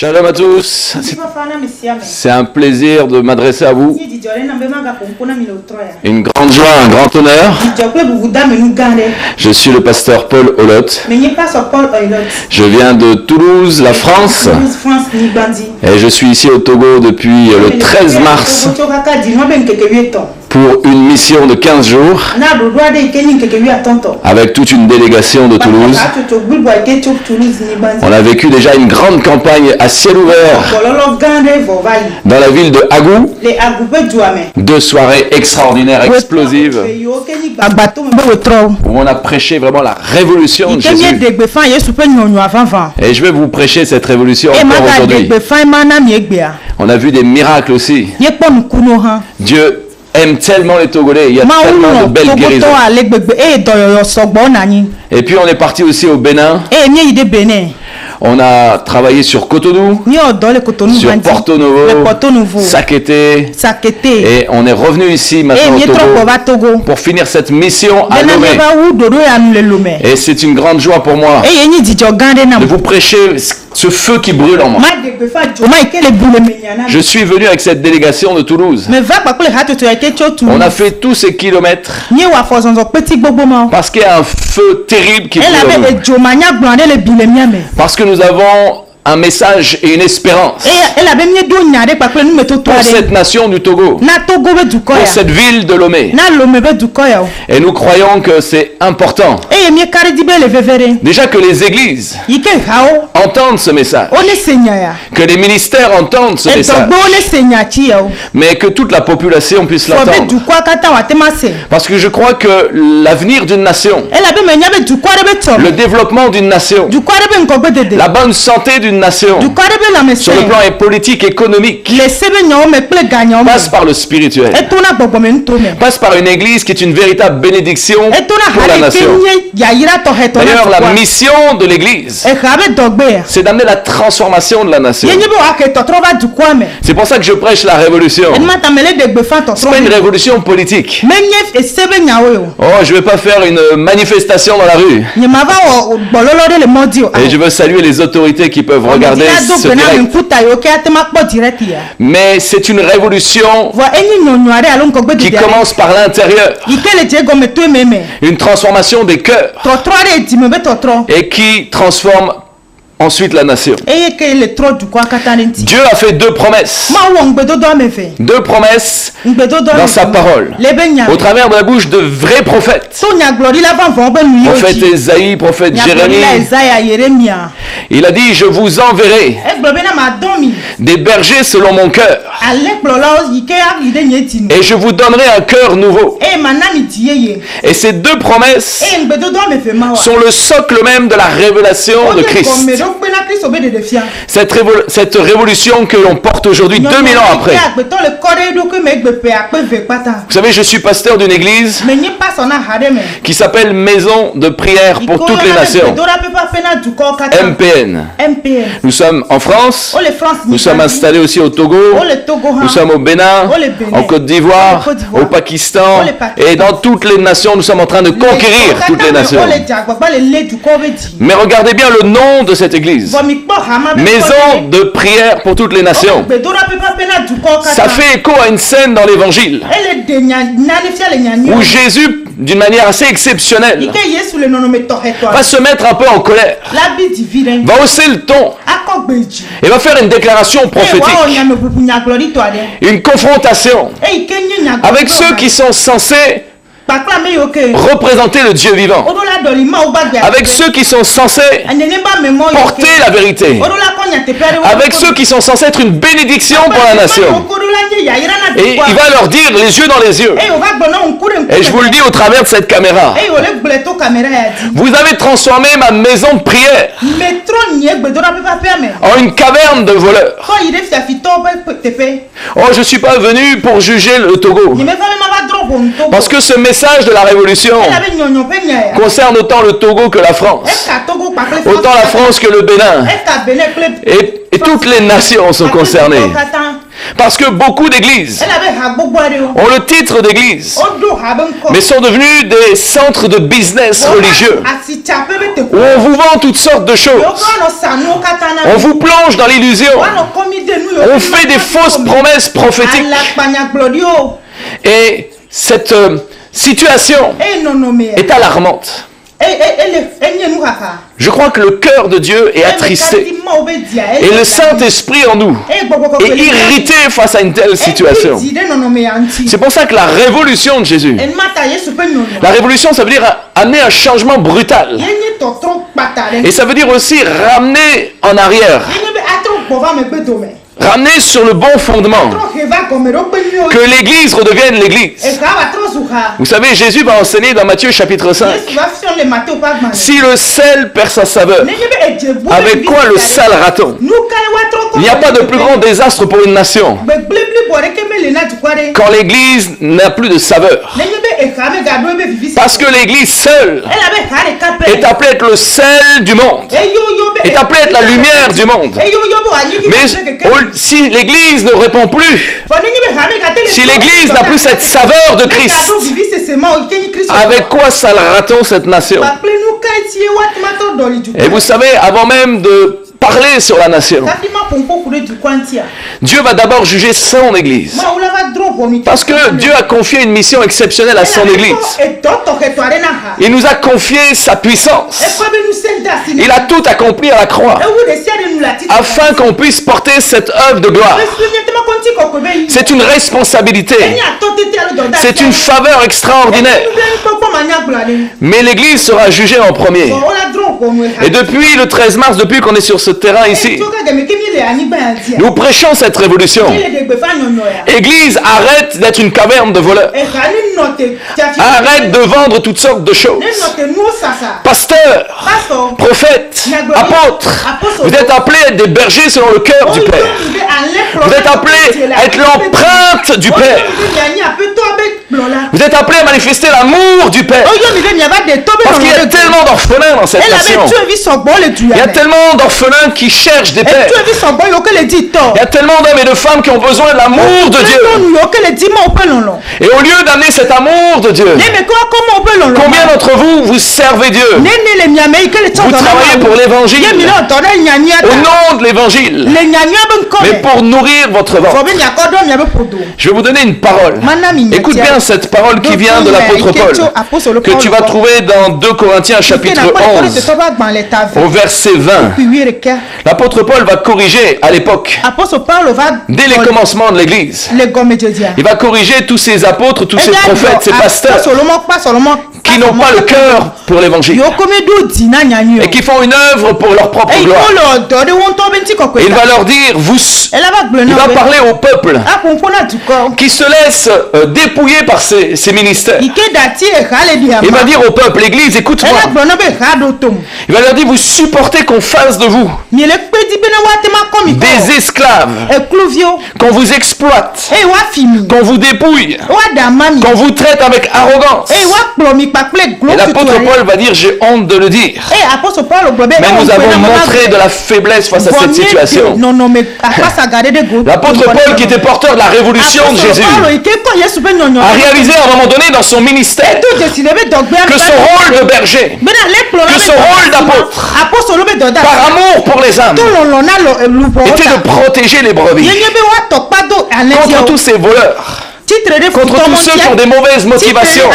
Shalom à tous, c'est un plaisir de m'adresser à vous, une grande joie, un grand honneur. Je suis le pasteur Paul Olot, je viens de Toulouse, la France, et je suis ici au Togo depuis le 13 mars pour une mission de 15 jours avec toute une délégation de Toulouse. On a vécu déjà une grande campagne à ciel ouvert dans la ville de Agou. 2 soirées extraordinaires, explosives, où on a prêché vraiment la révolution de Jésus. Et je vais vous prêcher cette révolution encore aujourd'hui. On a vu des miracles aussi. Dieu aime tellement les Togolais, il y a tellement de belles guérisons. Et puis on est parti aussi au Bénin. On a travaillé sur Cotonou, sur Porto Novo, Sakété, et on est revenu ici maintenant au Togo pour finir cette mission à Lomé. Et c'est une grande joie pour moi de vous prêcher ce feu qui brûle en moi. Je suis venu avec cette délégation de Toulouse. On a fait tous ces kilomètres parce qu'il y a un feu terrible qui brûle en nous. Parce que nous avons un message et une espérance pour cette nation du Togo, pour cette ville de Lomé. Et nous croyons que c'est important déjà que les églises entendent ce message, que les ministères entendent ce message, mais que toute la population puisse l'entendre. Parce que je crois que l'avenir d'une nation, le développement d'une nation, la bonne santé d'une nation, sur le plan politique, économique, passe par le spirituel, passe par une église qui est une véritable bénédiction pour la nation. D'ailleurs, la mission de l'église, c'est d'amener la transformation de la nation. C'est pour ça que je prêche la révolution. C'est pas une révolution politique. Oh, je ne vais pas faire une manifestation dans la rue. Et je veux saluer les autorités qui peuvent regarder ce direct. Mais c'est une révolution qui commence par l'intérieur. Une transformation des cœurs et qui transforme ensuite la nation. Dieu a fait 2 promesses. 2 promesses dans sa parole, au travers de la bouche de vrais prophètes. Prophète Ésaïe, prophète Jérémie. Il a dit: je vous enverrai des bergers selon mon cœur, et je vous donnerai un cœur nouveau. Et ces 2 promesses sont le socle même de la révélation de Christ. Cette révolution que l'on porte aujourd'hui, 2000 ans après. Vous savez, je suis pasteur d'une église qui s'appelle Maison de prière pour toutes les nations, MPN. Nous sommes en France, nous sommes installés aussi au Togo, nous sommes au Bénin, en Côte d'Ivoire, au Pakistan, et dans toutes les nations, nous sommes en train de conquérir toutes les nations. Mais regardez bien le nom de cette église: Maison de prière pour toutes les nations. Ça fait écho à une scène dans l'évangile où Jésus, d'une manière assez exceptionnelle, va se mettre un peu en colère, va hausser le ton et va faire une déclaration prophétique, une confrontation avec ceux qui sont censés représenter le Dieu vivant, avec ceux qui sont censés porter la vérité, avec ceux qui sont censés être une bénédiction pour la nation. Et il va leur dire les yeux dans les yeux, et je vous le dis au travers de cette caméra: vous avez transformé ma maison de prière en une caverne de voleurs. Oh, je ne suis pas venu pour juger le Togo, parce que ce message de la révolution concerne autant le Togo que la France, autant la France que le Bénin, et toutes les nations sont concernées. Parce que beaucoup d'églises ont le titre d'église, mais sont devenus des centres de business religieux, où on vous vend toutes sortes de choses. On vous plonge dans l'illusion. On fait des fausses promesses prophétiques. Et cette situation est alarmante. Je crois que le cœur de Dieu est attristé. Et le Saint-Esprit en nous est irrité face à une telle situation. C'est pour ça que la révolution de Jésus, la révolution, ça veut dire amener un changement brutal. Et ça veut dire aussi ramener en arrière. Ramener sur le bon fondement. Que l'Église redevienne l'Église. Vous savez, Jésus va enseigner dans Matthieu chapitre 5. Si le sel perd sa saveur, avec quoi le sale-raton? Il n'y a pas de plus grand désastre pour une nation quand l'Église n'a plus de saveur. Parce que l'Église seule est appelée à être le sel du monde, est appelée à être la lumière du monde. Mais si l'Église ne répond plus, si l'Église n'a plus cette saveur de Christ, avec quoi sale-raton cette nation? Et vous savez, avant même de parler sur la nation, Dieu va d'abord juger son Église. Parce que Dieu a confié une mission exceptionnelle à son Église. Il nous a confié sa puissance. Il a tout accompli à la croix afin qu'on puisse porter cette œuvre de gloire. C'est une responsabilité. C'est une faveur extraordinaire. Mais l'Église sera jugée en premier. Et depuis le 13 mars, depuis qu'on est sur ce terrain ici, nous prêchons cette révolution. Église, arrête d'être une caverne de voleurs. Arrête de vendre toutes sortes de choses. Pasteur, prophète, apôtre, vous êtes appelés à être des bergers selon le cœur du Père. Vous êtes appelés à être l'empreinte du Père. Vous êtes appelés à manifester l'amour du Père. Parce qu'il y a tellement d'orphelins dans cette nation. Il y a tellement d'orphelins qui cherchent des pères. Il y a tellement d'hommes et de femmes qui ont besoin de l'amour de Dieu. Et au lieu d'amener cet amour de Dieu, combien d'entre vous, vous servez Dieu? Vous travaillez pour l'évangile, au nom de l'évangile, mais pour nourrir votre ventre. Je vais vous donner une parole. Écoute bien cette parole qui vient de l'apôtre Paul, que tu vas trouver dans 2 Corinthiens chapitre 11, au verset 20. L'apôtre Paul va corriger à l'époque, dès les commencements de l'Église. Il va corriger tous ces apôtres, tous ces prophètes, ces pasteurs qui n'ont pas le cœur pour l'évangile et qui font une œuvre pour leur propre gloire. Et il va leur dire, il va parler au peuple qui se laisse dépouiller par ces ministères. Il va dire au peuple, l'Église, écoute-moi. Il va leur dire, vous supportez qu'on fasse de vous des esclaves, qu'on vous exploite, qu'on vous dépouille, qu'on vous traite avec arrogance. Et l'apôtre Paul va dire, j'ai honte de le dire. Mais nous avons montré de la faiblesse face à cette situation. L'apôtre Paul, qui était porteur de la révolution de Jésus, a réalisé à un moment donné dans son ministère que son rôle de berger, que son rôle d'apôtre, par amour pour les âmes, était de protéger les brebis contre tous ces voleurs, contre tous ceux qui ont des mauvaises motivations,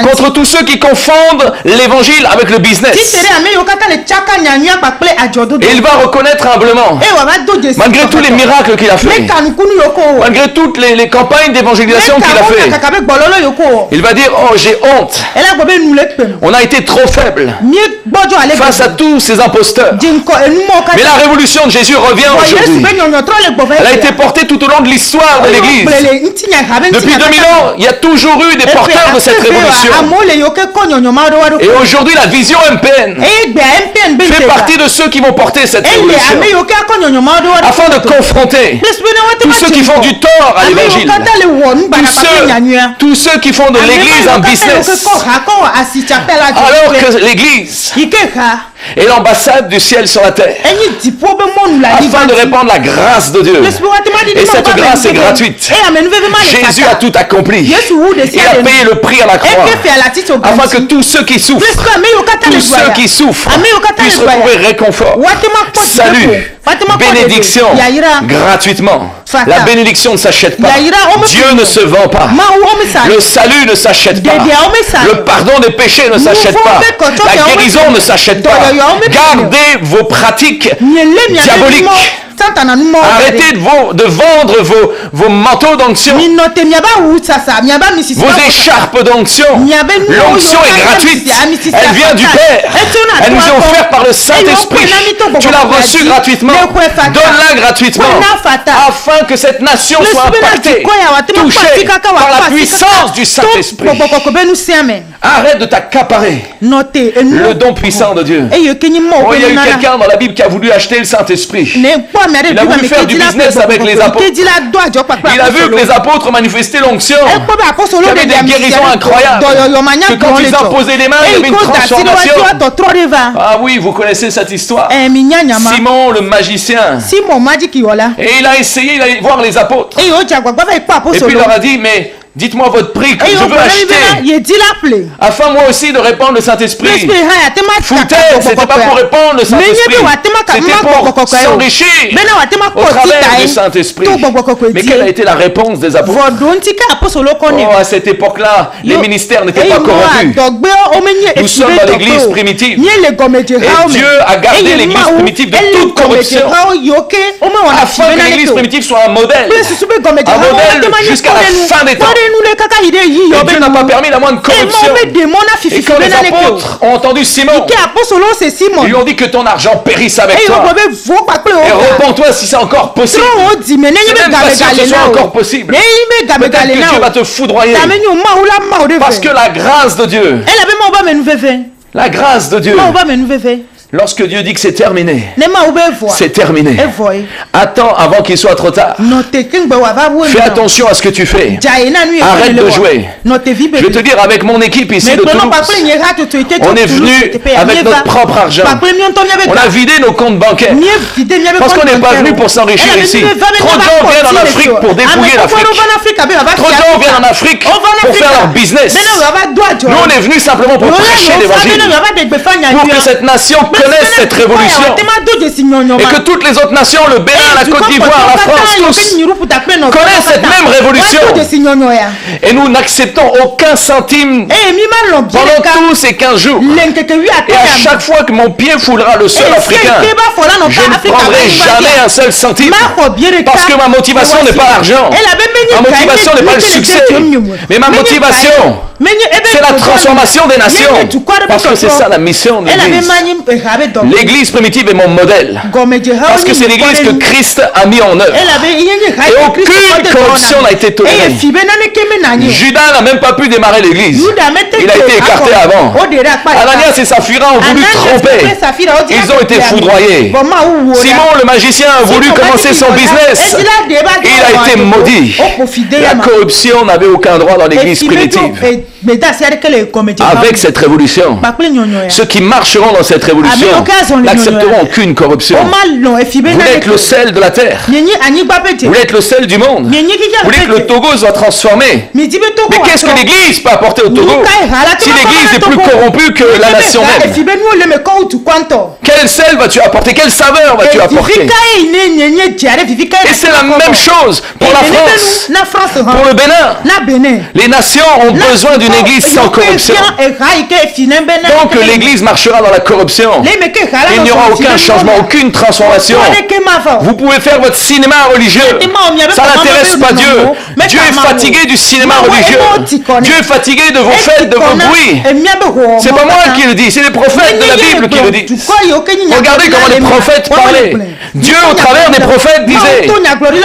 contre tous ceux qui confondent l'évangile avec le business. Et il va reconnaître humblement, malgré tous les miracles qu'il a fait, malgré toutes les campagnes d'évangélisation qu'il a fait, il va dire, oh, j'ai honte. On a été trop faible face à tous ces imposteurs. Mais la révolution de Jésus revient aujourd'hui. Elle a été portée tout au long de l'histoire de l'Église. Depuis 2000 ans, il y a toujours eu des porteurs de cette révolution. Et aujourd'hui, la vision MPN fait partie de ceux qui vont porter cette révolution, afin de confronter tous ceux qui font du tort à l'évangile, tous ceux qui font de l'Église un business, alors que l'Église et l'ambassade du ciel sur la terre, afin de répandre la grâce de Dieu. Et cette grâce est gratuite. Jésus a tout accompli. Il a payé le prix à la croix, afin que tous ceux qui souffrent, puissent retrouver réconfort, salut, bénédiction, gratuitement. La bénédiction ne s'achète pas. Dieu ne se vend pas. Le salut ne s'achète pas. Le pardon des péchés ne s'achète pas. La guérison ne s'achète pas. Gardez vos pratiques diaboliques. Arrêtez de vendre vos manteaux d'onction, vos écharpes d'onction. L'onction est gratuite. Elle vient du Père. Elle nous est offerte par le Saint-Esprit. Tu l'as reçue gratuitement. Donne-la gratuitement, afin que cette nation soit impactée, touchée par la puissance du Saint-Esprit. Arrête de t'accaparer le don puissant de Dieu. Oh, il y a eu quelqu'un dans la Bible qui a voulu acheter le Saint-Esprit. Il a voulu faire du business avec les apôtres. Il a vu que les apôtres manifestaient l'onction. Il y avait des guérisons incroyables. Que quand ils imposaient les mains, il y avait une transformation. Ah oui, vous connaissez cette histoire. Simon le magicien. Et il a essayé d'aller voir les apôtres. Et puis il leur a dit, mais dites-moi votre prix que je veux acheter, afin moi aussi de répandre le Saint-Esprit. Foutaise, c'était pas pour répandre le Saint-Esprit, c'était pour s'enrichir au travers du Saint-Esprit. Mais quelle a été la réponse des apôtres? Oh, à cette époque-là, les ministères n'étaient pas corrompus. Nous sommes dans l'église primitive. Et Dieu a gardé l'église primitive de toute corruption, afin que l'église primitive soit un modèle jusqu'à la fin des temps. Et Dieu n'a pas permis la moindre corruption. Et quand les apôtres ont entendu Simon, ils lui ont dit que ton argent périsse avec toi. Et repens-toi si c'est encore possible. C'est même pas sûr que ce soit encore possible. Peut-être que Dieu va te foudroyer. Parce que la grâce de Dieu, la grâce de Dieu, lorsque Dieu dit que c'est terminé, c'est terminé. Attends avant qu'il soit trop tard. Fais attention à ce que tu fais. Arrête de jouer. Je vais te dire, avec mon équipe ici de Toulouse, on est venu avec notre propre argent. On a vidé nos comptes bancaires. Parce qu'on n'est pas venu pour s'enrichir ici. Trop de gens viennent en Afrique pour dépouiller l'Afrique. Trop de gens viennent en Afrique pour faire leur business. Nous, on est venus simplement pour prêcher l'évangile. Pour que cette nation connaissent cette révolution et que toutes les autres nations, le Bénin, la Côte d'Ivoire, la France, tous connaissent cette même révolution. Et nous n'acceptons aucun centime pendant tous ces 15 jours. Et à chaque fois que mon pied foulera le sol africain, je ne prendrai jamais un seul centime, parce que ma motivation n'est pas l'argent, ma motivation n'est pas le succès, mais ma motivation, c'est la transformation des nations, parce que c'est ça la mission de l'Église. L'église primitive est mon modèle, parce que c'est l'église que Christ a mis en œuvre. Et aucune corruption n'a été tolérée. Judas n'a même pas pu démarrer l'église. Il a été écarté avant. Ananias et Saphira ont voulu tromper. Ils ont été foudroyés. Simon le magicien a voulu commencer son business. Il a été maudit. La corruption n'avait aucun droit dans l'église primitive. Avec cette révolution, ceux qui marcheront dans cette révolution n'accepteront aucune corruption. Vous êtes le sel de la terre. Vous êtes le sel du monde. Vous voulez que le Togo soit transformé. Mais qu'est-ce que l'église peut apporter au Togo si l'église est plus corrompue que la nation même? Quel sel vas-tu apporter? Quelle saveur vas-tu apporter? Et c'est la même chose pour la France, pour le Bénin. Les nations ont besoin d'une église sans corruption. Donc l'église marchera dans la corruption. Il n'y aura aucun changement, aucune transformation. Vous pouvez faire votre cinéma religieux. Ça n'intéresse pas Dieu. Dieu est fatigué du cinéma religieux. Dieu est fatigué de vos fêtes, de vos bruits. C'est pas moi qui le dis, c'est les prophètes de la Bible qui le disent. Regardez comment les prophètes parlaient. Dieu, au travers des prophètes, disait: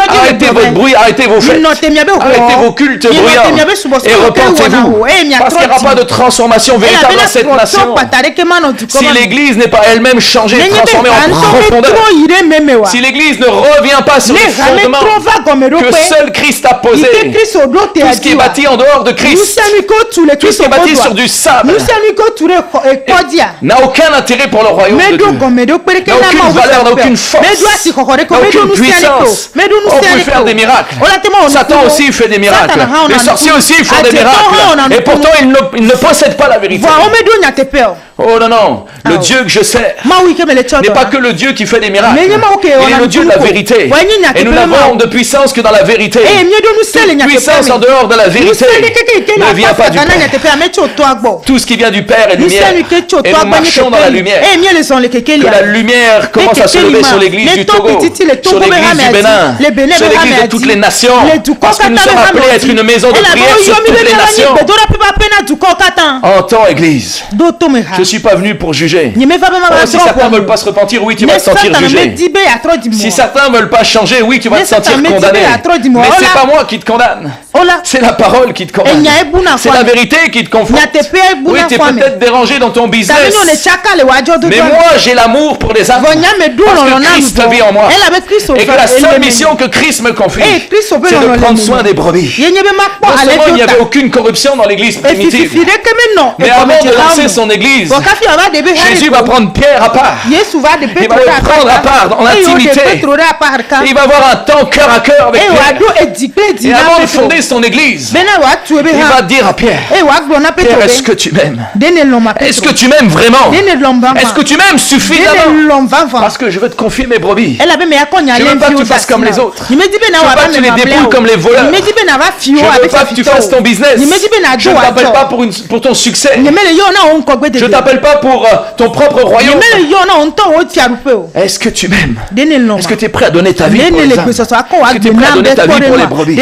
arrêtez votre bruit, arrêtez vos fêtes, arrêtez vos cultes bruyants et repentez-vous. Parce qu'il n'y aura pas de transformation véritable dans cette nation. Si l'église n'est pas elle-même changée et transformée en profondeur, si l'Église ne revient pas sur les fondements que seul Christ a posé, tout ce qui est bâti en dehors de Christ, tout ce qui est bâti sur du sable, n'a aucun intérêt pour le royaume de Dieu, n'a aucune valeur, n'a aucune force, n'a aucune puissance. On peut faire des miracles. Satan aussi fait des miracles. Les sorciers aussi font des miracles. Et pourtant, ils ne possèdent pas la vérité. Oh non, non. Le Dieu que je sers n'est pas que le Dieu qui fait des miracles. Il est le Dieu de la vérité. Et nous n'avons de puissance que dans la vérité. Toute puissance en dehors de la vérité ne vient pas du Père. Tout ce qui vient du Père est lumière. Et nous marchons dans la lumière. Que la lumière commence à se lever sur l'église du Togo, sur l'église du Bénin, sur l'église de toutes les nations. Parce que nous sommes appelés à être une maison de prière sur toutes les nations. Entends, église. Je ne suis pas venu pour juger. Si certains ne veulent pas se repentir, oui, tu vas te sentir jugé. Si certains ne veulent pas changer, oui, tu vas te sentir condamné. Mais ce n'est pas moi qui te condamne. C'est la parole qui te condamne. C'est la vérité qui te confronte. Oui, tu es peut-être dérangé dans ton business. Mais moi, j'ai l'amour pour les âmes. Parce que Christ vit en moi. Et que la seule mission que Christ me confie, c'est de prendre soin des brebis. Non seulement il n'y avait aucune corruption dans l'église primitive, mais avant de lancer son église, Jésus va prendre Pierre à part. Il va le prendre à part dans l'intimité. Il va avoir un temps cœur à cœur avec Pierre. Et avant de fonder son église, il va dire à Pierre, Pierre, est-ce que tu m'aimes? Est-ce que tu m'aimes vraiment? Est-ce que tu m'aimes suffisamment? Parce que je veux te confier mes brebis. Je ne veux pas que tu fasses comme les autres. Je ne veux pas que tu les débrouilles comme les voleurs. Je ne veux pas que tu fasses ton business. Je ne t'appelle pas pour ton succès. Je ne t'appelle pas pour ton propre royaume. Est-ce que tu m'aimes? Est-ce que tu es prêt à donner ta vie pour les âmes? Est-ce que tu es prêt à donner ta vie pour les brebis?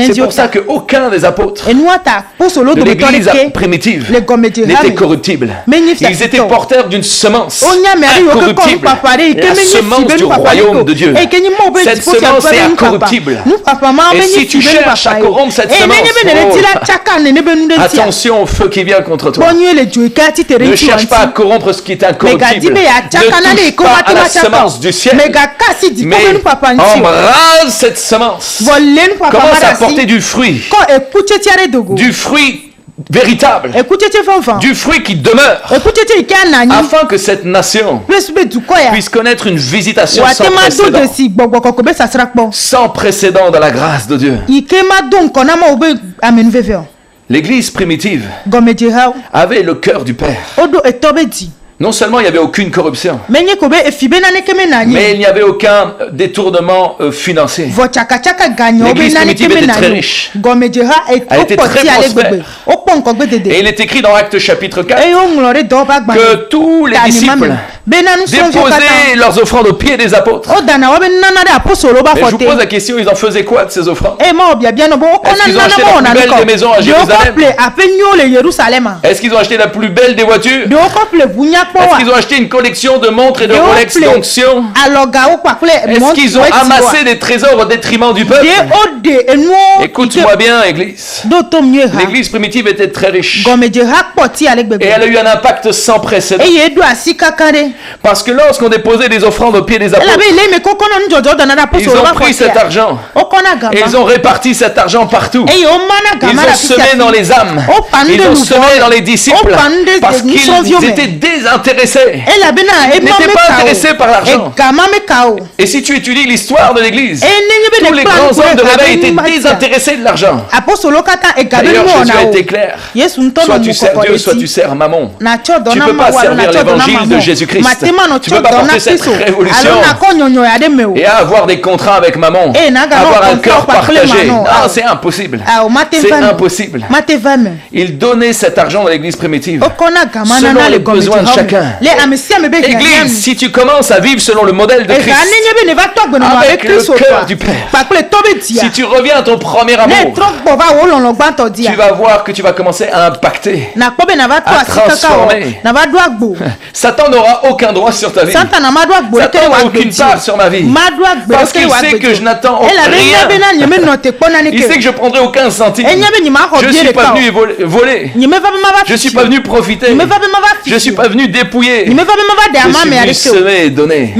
C'est pour ça qu'aucun des apôtres de l'église primitive n'était corruptible. Ils étaient porteurs d'une semence incorruptible, la semence du royaume de Dieu. Cette semence est incorruptible. Et si tu cherches à corrompre cette semence, attention au feu qui vient contre toi. Ne cherche pas à corrompre ce qui est incorruptible. Ne touche pas à la semence du ciel, mais embrase cette semence. Commence à porter du fruit véritable, du fruit qui demeure, afin que cette nation puisse connaître une visitation sans précédent dans la grâce de Dieu. L'église primitive avait le cœur du Père. Non seulement il n'y avait aucune corruption, mais il n'y avait aucun détournement financier. L'église primitive était très riche. Elle était très prospère. Et il est écrit dans Actes chapitre 4 que tous les disciples déposaient leurs offrandes aux pieds des apôtres. Mais je vous pose la question, ils en faisaient quoi de ces offrandes? Est-ce qu'ils ont acheté la plus belle des maisons à Jérusalem? Est-ce qu'ils ont acheté la plus belle des voitures? Est-ce qu'ils ont acheté une collection de montres et de Rolex d'onction? Est-ce qu'ils ont amassé des trésors au détriment du peuple? Écoute-moi bien, Église. L'église primitive était très riche. Et elle a eu un impact sans précédent. Parce que lorsqu'on déposait des offrandes aux pieds des apôtres, ils ont pris cet argent et ils ont réparti cet argent partout. Ils ont semé dans les âmes. Ils ont semé dans les disciples parce qu'ils étaient désintéressés. Ils n'étaient pas intéressés par l'argent. Et si tu étudies l'histoire de l'église, tous les grands hommes de réveil étaient désintéressés de l'argent. D'ailleurs, Jésus a été clair. Soit tu sers Dieu, soit tu sers Mammon. Tu ne peux pas servir l'évangile de Jésus-Christ. Tu ne peux pas porter cette révolution et avoir des contrats avec Mammon, avoir un cœur partagé. Non, c'est impossible. C'est impossible. Il donnait cet argent à l'église primitive selon les besoins de chacun. Église, si tu commences à vivre selon le modèle de Christ, avec le cœur du Père, si tu reviens à ton premier amour, tu vas voir que tu vas commencer à impacter, à transformer. Satan n'aura aucun droit sur ta vie. Satan n'aura aucune part sur ma vie. Parce qu'il sait que je n'attends rien. Il sait que je prendrai aucun centime. Je ne suis pas venu voler. Je ne suis pas venu profiter. Je ne suis pas venu venu dépouiller. Je suis venu semer et donner.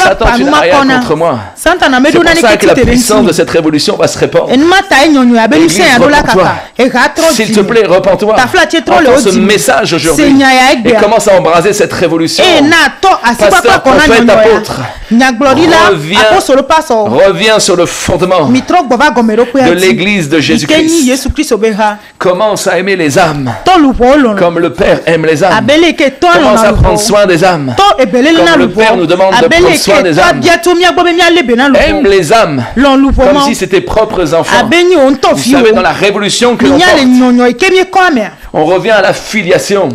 Satan, tu n'as rien contre moi. C'est pour ça que la puissance de cette révolution va se répandre. Église, repens-toi. S'il te plaît, repens-toi. Entends ce message aujourd'hui et commence à embraser cette révolution. Pasteur, prophète, apôtre, reviens sur le fondement de l'église de Jésus-Christ. Commence à aimer les âmes comme le Père aime les âmes. Commence à prendre soin des âmes comme le Père nous demande de prendre soin des âmes. Aime les âmes comme si c'était propres enfants. Vous savez, dans la révolution que l'on porte, on revient à la filiation.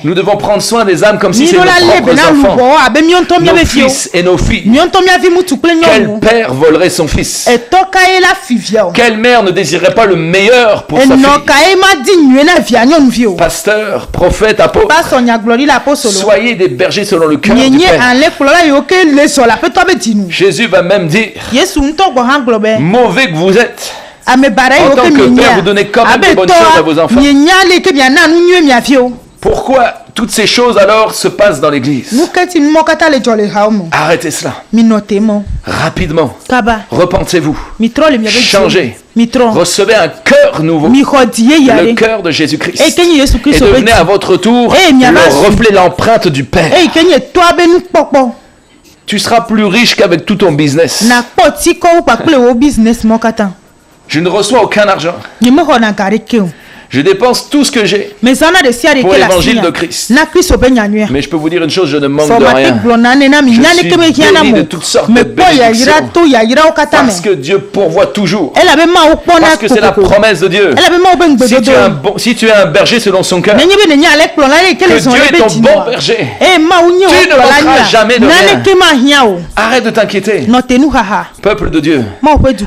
Nous devons prendre soin des âmes comme si c'était nos propres enfants. Nos fils et nos filles. Quel père volerait son fils? Quelle mère ne désirerait pas le meilleur pour sa fille? Pasteur, prophète, apôtre, soyez des bergers selon le cœur du Père. Jésus va même dire, mauvais que vous êtes, en tant que père, vous donnez quand même de bonnes choses à vos enfants. Pourquoi toutes ces choses alors se passent dans l'église? Arrêtez cela. Rapidement. Repentez-vous. Changez. Recevez un cœur nouveau. Le cœur de Jésus-Christ. Et devenez à votre tour le reflet, l'empreinte du Père. Tu seras plus riche qu'avec tout ton business. Je ne reçois aucun argent. Je dépense tout ce que j'ai pour l'évangile de Christ. Mais je peux vous dire une chose, je ne manque de rien. Je suis béni de toutes sortes de bénédictions. Parce que Dieu pourvoit toujours. Parce que c'est la promesse de Dieu. Si tu es un berger selon son cœur, que Dieu est ton bon berger, tu ne manqueras jamais de rien. Arrête de t'inquiéter. Peuple de Dieu,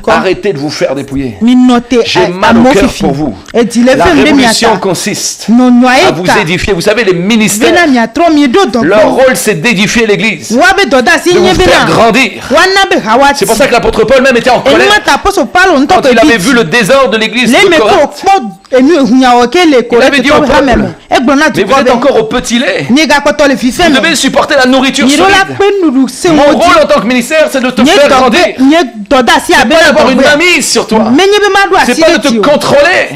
arrêtez de vous faire dépouiller. J'ai mal au cœur pour vous. La révolution consiste à vous édifier. Vous savez, les ministères, leur rôle c'est d'édifier l'église, de vous faire grandir. C'est pour ça que l'apôtre Paul même était en colère quand il avait vu le désordre de l'église de Corinthe. Il avait dit au peuple, mais vous êtes encore au petit lait. Vous devez supporter la nourriture solide. Mon rôle en tant que ministère, c'est de te faire grandir. C'est pas d'avoir une mainmise sur toi. C'est pas de te contrôler.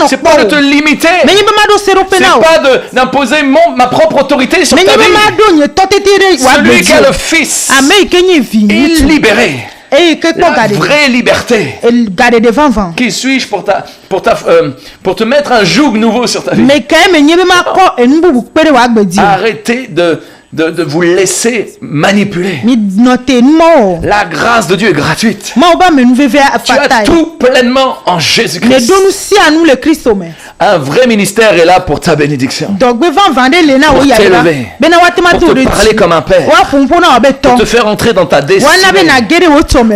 C'est pas de te limiter. C'est pas d'imposer ma propre autorité sur ta vie. Celui qui a le Fils est libéré. La vraie liberté. Qui suis-je pour te mettre un joug nouveau sur ta vie? Arrêtez de vous laisser manipuler. La grâce de Dieu est gratuite. Tu as tout pleinement en Jésus-Christ. Un vrai ministère est là pour ta bénédiction. Pour t'élever. Pour te parler comme un père. Pour te faire entrer dans ta destinée.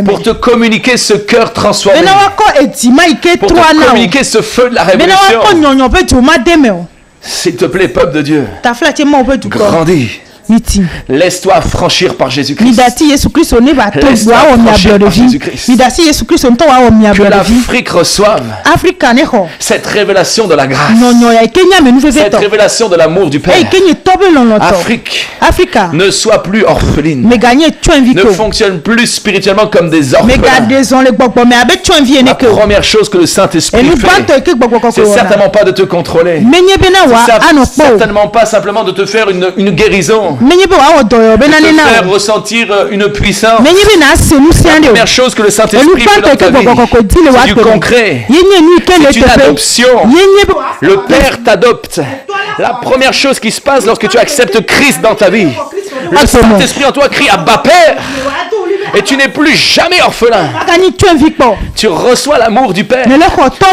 Pour te communiquer ce cœur transformé. Pour te communiquer ce feu de la révolution. S'il te plaît, peuple de Dieu, grandis. Laisse-toi affranchir par Jésus-Christ. Laisse-toi affranchir par Jésus-Christ. Que l'Afrique reçoive cette révélation de la grâce, cette révélation de l'amour du Père. Afrique ne soit plus orpheline, ne fonctionne plus spirituellement comme des orphelins. La première chose que le Saint-Esprit fait, c'est certainement pas de te contrôler. C'est certainement pas simplement de te faire une guérison, de te faire ressentir une puissance. La première chose que le Saint-Esprit fait dans ta vie, c'est du concret. C'est une adoption. Le Père t'adopte. La première chose qui se passe lorsque tu acceptes Christ dans ta vie, le Saint-Esprit en toi crie Abba Père. Et tu n'es plus jamais orphelin. Tu reçois l'amour du Père.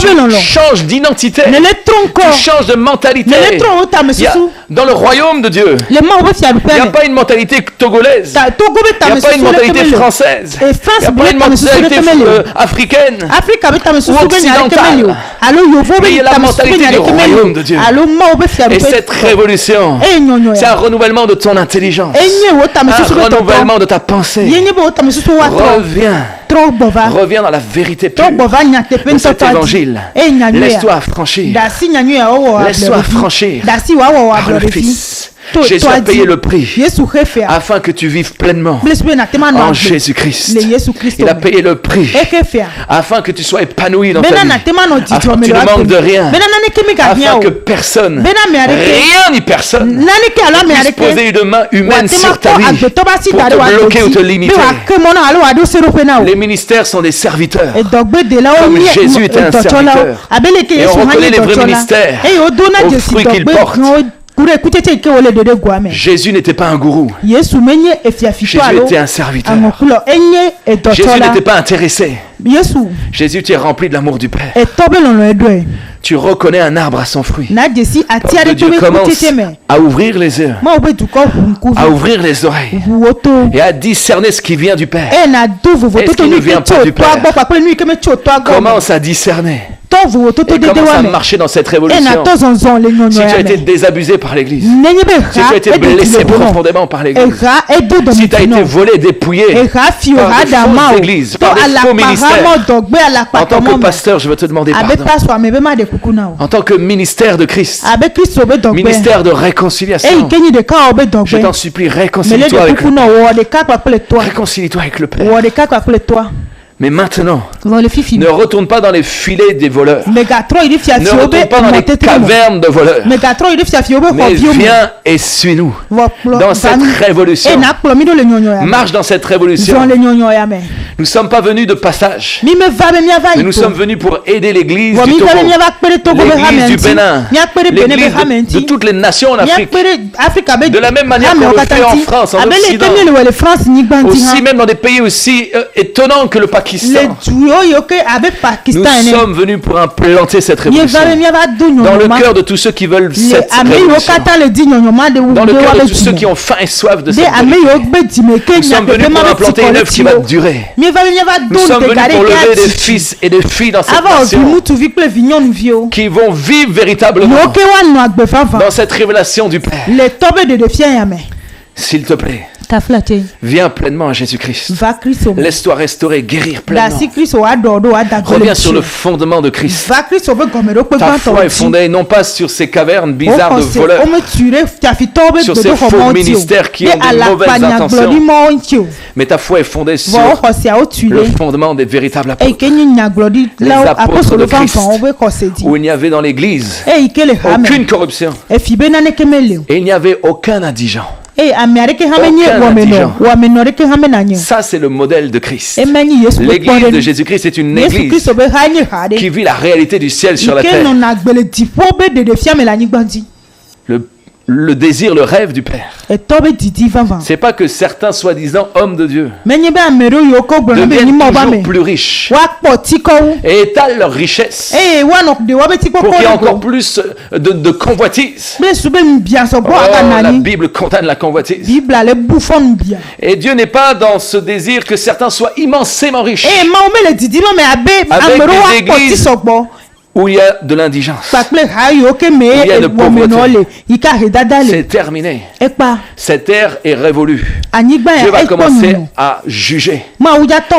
Tu changes d'identité. Tu changes de mentalité. Dans le royaume de Dieu, il n'y a pas une mentalité togolaise. Il n'y a pas une mentalité française. Il n'y a pas une mentalité africaine ou occidentale. Mais il y a la mentalité du royaume de Dieu. Et cette révolution, c'est un renouvellement de ton intelligence, un renouvellement de ta pensée, Reviens dans la vérité pure de cet évangile. Laisse-toi affranchir. Laisse-toi affranchir par le Fils. Jésus a payé le prix afin que tu vives pleinement en Jésus-Christ. Il a payé le prix afin que tu sois épanoui dans ta vie, afin que tu ne manques de rien, afin que personne, rien ni personne ne puisse poser une main humaine sur ta vie pour te bloquer ou te limiter. Les ministères sont des serviteurs, comme Jésus était un serviteur, et on reconnaît les vrais ministères aux fruits qu'ils portent. Jésus n'était pas un gourou. Jésus était un serviteur. Jésus n'était pas intéressé. Jésus t'est rempli de l'amour du Père. Tu reconnais un arbre à son fruit. Que Dieu commence à ouvrir les yeux, à ouvrir les oreilles et à discerner ce qui vient du Père et ce qui ne vient pas du Père. Commence à discerner. Et commence à marcher dans cette révolution. Si tu as été désabusé par l'Église, si tu as été blessé profondément par l'Église, si tu as été volé, dépouillé par des fausses églises, par des faux ministères, en tant que pasteur, je veux te demander pardon. En tant que ministère de Christ, ministère de réconciliation, je t'en supplie, réconcilie-toi avec le Père. Réconcilie-toi avec le Père. Mais maintenant, ne retourne pas dans les filets des voleurs. Ne retourne pas dans les cavernes de voleurs. Mais viens et suis-nous dans cette révolution. Marche dans cette révolution. Nous ne sommes pas venus de passage. Mais nous sommes venus pour aider l'église du Togo, l'église du Bénin, l'église de toutes les nations en Afrique. De la même manière qu'on le fait en France, en Occident. Aussi même dans des pays aussi étonnants que le Pakistan. Nous sommes venus pour implanter cette révolution dans le cœur de tous ceux qui veulent cette révolution, dans le cœur de tous ceux qui ont faim et soif de cette vérité. Nous sommes venus pour implanter une œuvre qui va durer. Nous sommes venus pour lever des fils et des filles dans cette nation qui vont vivre véritablement dans cette révélation du Père. S'il te plaît, viens pleinement à Jésus-Christ. Laisse-toi restaurer, guérir pleinement. Reviens sur le fondement de Christ. Ta foi est fondée non pas sur ces cavernes bizarres de voleurs, sur ces faux ministères qui ont de mauvaises intentions, mais ta foi est fondée sur le fondement des véritables apôtres. Les apôtres de Christ, où il n'y avait dans l'Église aucune corruption et il n'y avait aucun indigent. Ça, c'est le modèle de Christ. L'église de Jésus-Christ est une église qui vit la réalité du ciel sur la terre. Le désir, le rêve du Père. C'est pas que certains soi-disant hommes de Dieu deviennent toujours plus riches et étalent leur richesse pour qu'il y ait encore plus de convoitise. La Bible condamne la convoitise. Et Dieu n'est pas dans ce désir que certains soient immensément riches avec des églises où il y a de l'indigence, où il y a de pauvreté. C'est terminé. Cette ère est révolue. Dieu va commencer à juger.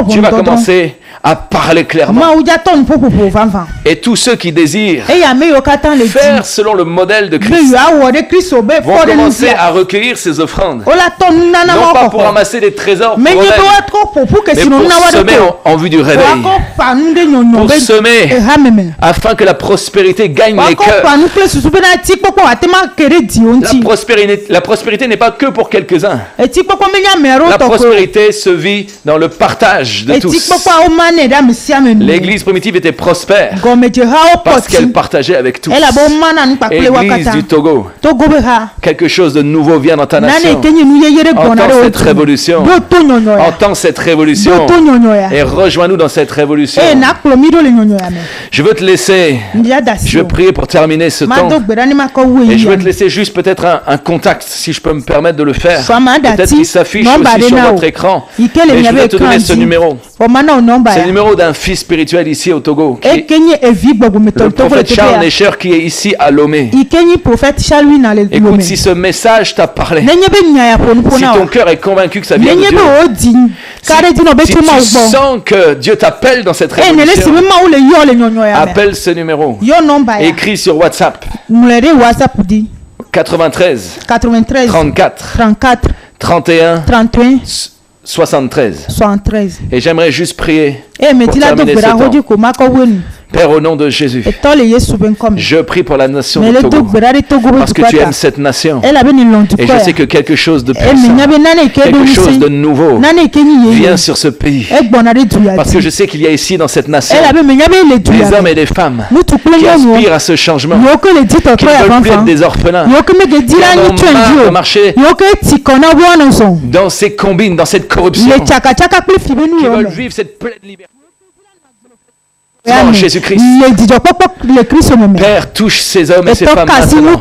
Dieu va commencer à parler clairement. Et tous ceux qui désirent faire selon le modèle de Christ vont commencer à recueillir ces offrandes. Non pas pour ramasser des trésors pour eux-mêmes, mais pour semer en vue du réveil. Pour semer afin que la prospérité gagne les cœurs. La prospérité n'est pas que pour quelques-uns. La prospérité se vit dans le partage de tous. L'église primitive était prospère parce qu'elle partageait avec tous. Et l'église du Togo, quelque chose de nouveau vient dans ta nation. Entends cette révolution. Entends cette révolution et rejoins-nous dans cette révolution. Je veux te laisser laisser, je veux prier pour terminer ce temps. Et je veux te laisser juste peut-être un contact, si je peux me permettre de le faire. Peut-être qu'il s'affiche aussi sur votre écran. Et je vais te donner ce numéro. C'est le numéro d'un fils spirituel ici au Togo. Le prophète Charles Necher qui est ici à Lomé. Écoute, si ce message t'a parlé, si ton cœur est convaincu que ça vient de Dieu, si tu sens que Dieu t'appelle dans cette révolution, appelle ce numéro. Écris sur WhatsApp. 93 34 31 73. Et j'aimerais juste prier pour terminer ce temps. Père, au nom de Jésus, je prie pour la nation de Togo, parce que tu aimes cette nation. Et je sais que quelque chose de puissant, quelque chose de nouveau vient sur ce pays. Parce que je sais qu'il y a ici dans cette nation des hommes et des femmes qui aspirent à ce changement, qui ne veulent plus être des orphelins, qui en ont marre de marcher dans ces combines, dans cette corruption, qui veulent vivre cette pleine liberté. Jésus-Christ. Père, touche ces hommes et ces femmes maintenant.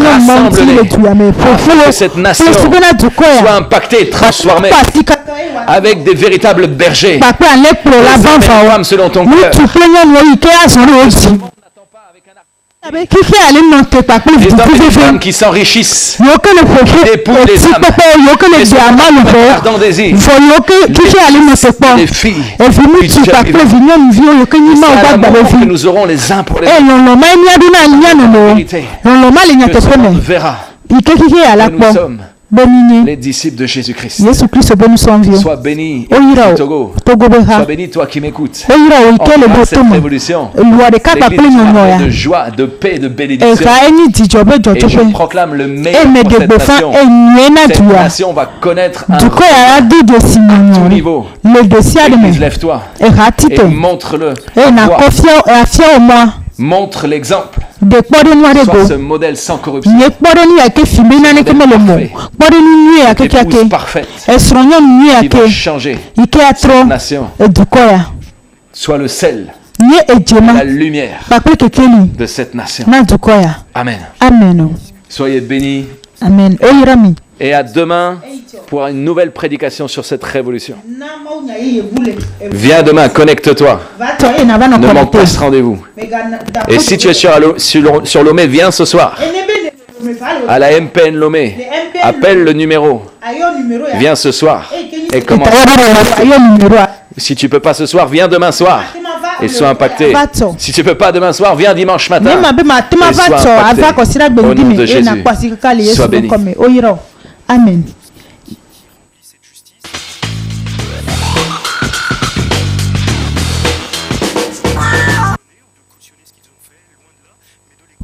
Rassemble-les afin que cette nation soit impactée et transformée avec des véritables bergers. Les femmes selon ton cœur. Des hommes et des femmes qui s'enrichissent, qui épousent les âmes, et sont ardents désir, les filles du Dieu vivant. C'est à l'amour que nous aurons les uns pour les autres. Que ce monde verra que nous sommes les disciples de Jésus-Christ. Sois béni, Togo. Sois béni, toi qui m'écoutes. En cette révolution, l'Église est de joie, de paix, de bénédiction. Et je proclame le meilleur pour cette nation. Cette nation va connaître un à tout niveau. Église, lève-toi et montre-le. Montre l'exemple. Sois ce modèle sans corruption. Cette épouse parfaite qui va changer cette nation. Sois le sel, la lumière de cette nation. Amen. Soyez bénis. Amen. Et à demain pour une nouvelle prédication sur cette révolution. Viens demain, connecte-toi. Ne manque pas ce rendez-vous. Et si tu es sur Lomé, viens ce soir. À la MPN Lomé. Appelle le numéro. Viens ce soir. Et commence. Si tu ne peux pas ce soir, viens demain soir. Et sois impacté. Si tu ne peux pas demain soir, viens dimanche matin. Et sois impacté. Au nom de Jésus. Sois béni. Amen.